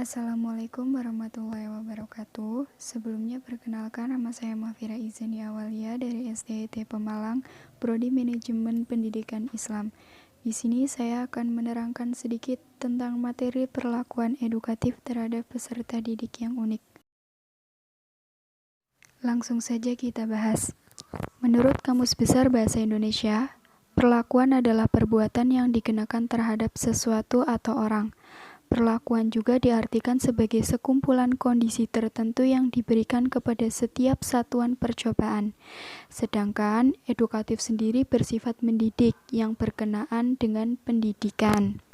Assalamualaikum warahmatullahi wabarakatuh. Sebelumnya perkenalkan, nama saya Mahfira Izani Awalia dari SDIT Pemalang, Prodi Manajemen Pendidikan Islam. Di sini saya akan menerangkan sedikit tentang materi perlakuan edukatif terhadap peserta didik yang unik. Langsung saja kita bahas. Menurut Kamus Besar Bahasa Indonesia, perlakuan adalah perbuatan yang dikenakan terhadap sesuatu atau orang. Perlakuan juga diartikan sebagai sekumpulan kondisi tertentu yang diberikan kepada setiap satuan percobaan. Sedangkan edukatif sendiri bersifat mendidik yang berkenaan dengan pendidikan.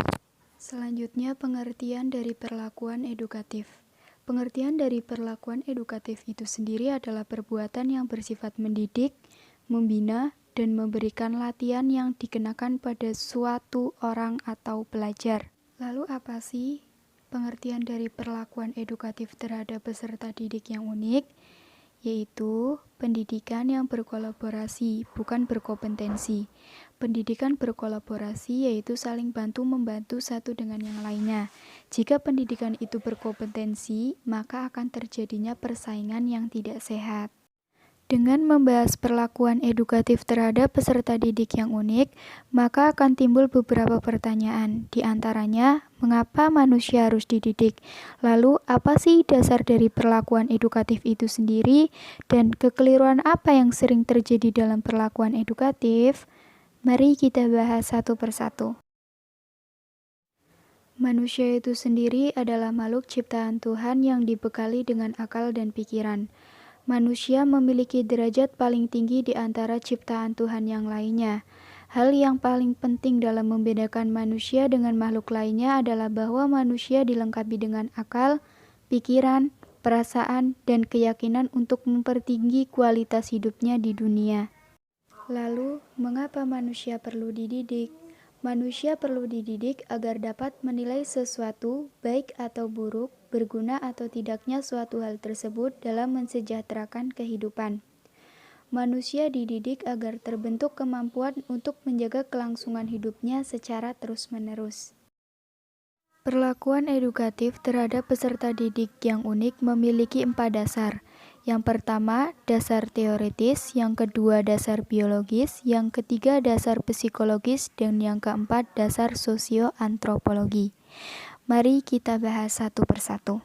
Selanjutnya, pengertian dari perlakuan edukatif. Pengertian dari perlakuan edukatif itu sendiri adalah perbuatan yang bersifat mendidik, membina, dan memberikan latihan yang dikenakan pada suatu orang atau pelajar. Lalu apa sih pengertian dari perlakuan edukatif terhadap peserta didik yang unik? Yaitu pendidikan yang berkolaborasi, bukan berkompetensi. Pendidikan berkolaborasi yaitu saling bantu-membantu satu dengan yang lainnya. Jika pendidikan itu berkompetensi, maka akan terjadinya persaingan yang tidak sehat. Dengan membahas perlakuan edukatif terhadap peserta didik yang unik, maka akan timbul beberapa pertanyaan. Di antaranya, mengapa manusia harus dididik? Lalu, apa sih dasar dari perlakuan edukatif itu sendiri? Dan kekeliruan apa yang sering terjadi dalam perlakuan edukatif? Mari kita bahas satu persatu. Manusia itu sendiri adalah makhluk ciptaan Tuhan yang dibekali dengan akal dan pikiran. Manusia memiliki derajat paling tinggi di antara ciptaan Tuhan yang lainnya. Hal yang paling penting dalam membedakan manusia dengan makhluk lainnya adalah bahwa manusia dilengkapi dengan akal, pikiran, perasaan, dan keyakinan untuk mempertinggi kualitas hidupnya di dunia. Lalu, mengapa manusia perlu dididik? Manusia perlu dididik agar dapat menilai sesuatu, baik atau buruk, berguna atau tidaknya suatu hal tersebut dalam mensejahterakan kehidupan. Manusia dididik agar terbentuk kemampuan untuk menjaga kelangsungan hidupnya secara terus-menerus. Perlakuan edukatif terhadap peserta didik yang unik memiliki 4 dasar. Yang pertama, dasar teoritis, yang kedua, dasar biologis, yang ketiga, dasar psikologis, dan yang keempat, dasar sosioantropologi. Mari kita bahas satu persatu.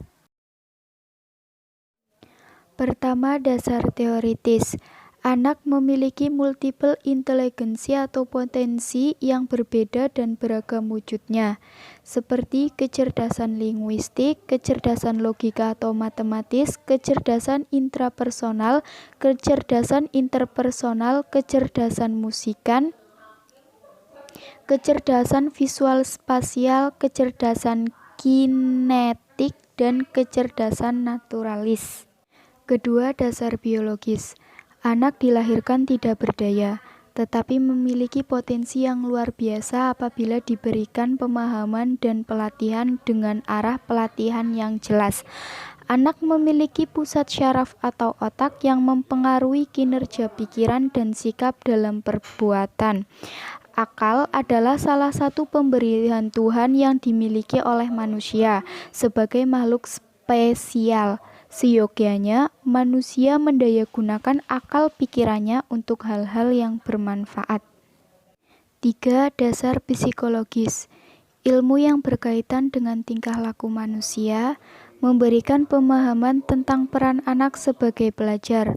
Pertama, dasar teoritis. Anak memiliki multiple inteligensi atau potensi yang berbeda dan beragam wujudnya, seperti kecerdasan linguistik, kecerdasan logika atau matematis, kecerdasan intrapersonal, kecerdasan interpersonal, kecerdasan musikan, kecerdasan visual spasial, kecerdasan kinetik, dan kecerdasan naturalis. Kedua, dasar biologis. Anak dilahirkan tidak berdaya, tetapi memiliki potensi yang luar biasa apabila diberikan pemahaman dan pelatihan dengan arah pelatihan yang jelas. Anak memiliki pusat syaraf atau otak yang mempengaruhi kinerja pikiran dan sikap dalam perbuatan. Akal adalah salah satu pemberian Tuhan yang dimiliki oleh manusia sebagai makhluk spesial. Seyogyanya, manusia mendayagunakan akal pikirannya untuk hal-hal yang bermanfaat. 3. Dasar psikologis. Ilmu yang berkaitan dengan tingkah laku manusia, memberikan pemahaman tentang peran anak sebagai pelajar.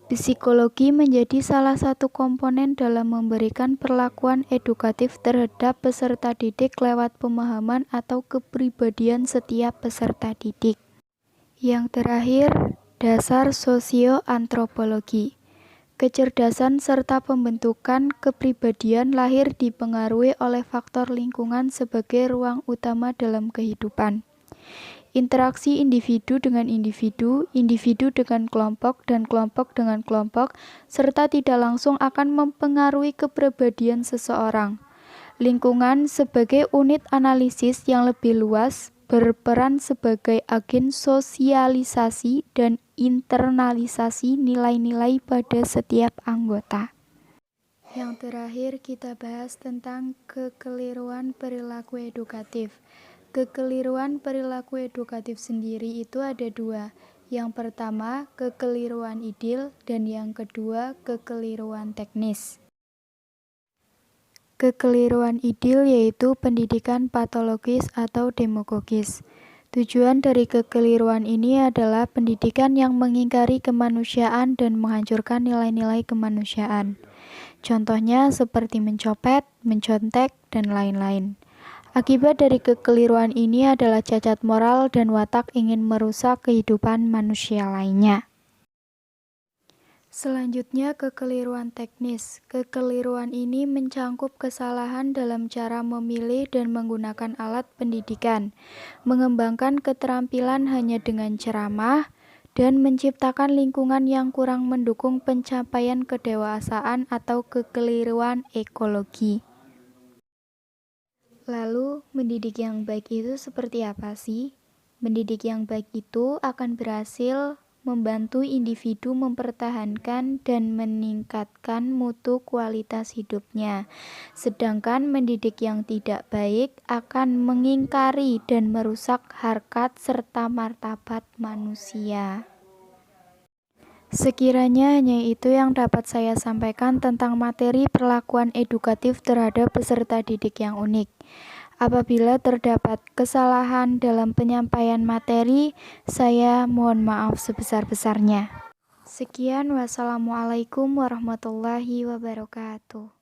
Psikologi menjadi salah satu komponen dalam memberikan perlakuan edukatif terhadap peserta didik lewat pemahaman atau kepribadian setiap peserta didik. Yang terakhir, dasar sosioantropologi. Kecerdasan serta pembentukan kepribadian lahir dipengaruhi oleh faktor lingkungan sebagai ruang utama dalam kehidupan. Interaksi individu dengan individu, individu dengan kelompok, dan kelompok dengan kelompok, serta tidak langsung akan mempengaruhi kepribadian seseorang. Lingkungan sebagai unit analisis yang lebih luas berperan sebagai agen sosialisasi dan internalisasi nilai-nilai pada setiap anggota. Yang terakhir kita bahas tentang kekeliruan perilaku edukatif. Kekeliruan perilaku edukatif sendiri itu ada dua. Yang pertama, kekeliruan idil, dan yang kedua, kekeliruan teknis. Kekeliruan idil yaitu pendidikan patologis atau demagogis. Tujuan dari kekeliruan ini adalah pendidikan yang mengingkari kemanusiaan dan menghancurkan nilai-nilai kemanusiaan. Contohnya seperti mencopet, mencontek, dan lain-lain. Akibat dari kekeliruan ini adalah cacat moral dan watak ingin merusak kehidupan manusia lainnya. Selanjutnya, kekeliruan teknis. Kekeliruan ini mencangkup kesalahan dalam cara memilih dan menggunakan alat pendidikan, mengembangkan keterampilan hanya dengan ceramah, dan menciptakan lingkungan yang kurang mendukung pencapaian kedewasaan atau kekeliruan ekologi. Lalu, mendidik yang baik itu seperti apa sih? Mendidik yang baik itu akan berhasil membantu individu mempertahankan dan meningkatkan mutu kualitas hidupnya. Sedangkan mendidik yang tidak baik akan mengingkari dan merusak harkat serta martabat manusia. Sekiranya hanya itu yang dapat saya sampaikan tentang materi perlakuan edukatif terhadap peserta didik yang unik. Apabila terdapat kesalahan dalam penyampaian materi, saya mohon maaf sebesar-besarnya. Sekian, wassalamualaikum warahmatullahi wabarakatuh.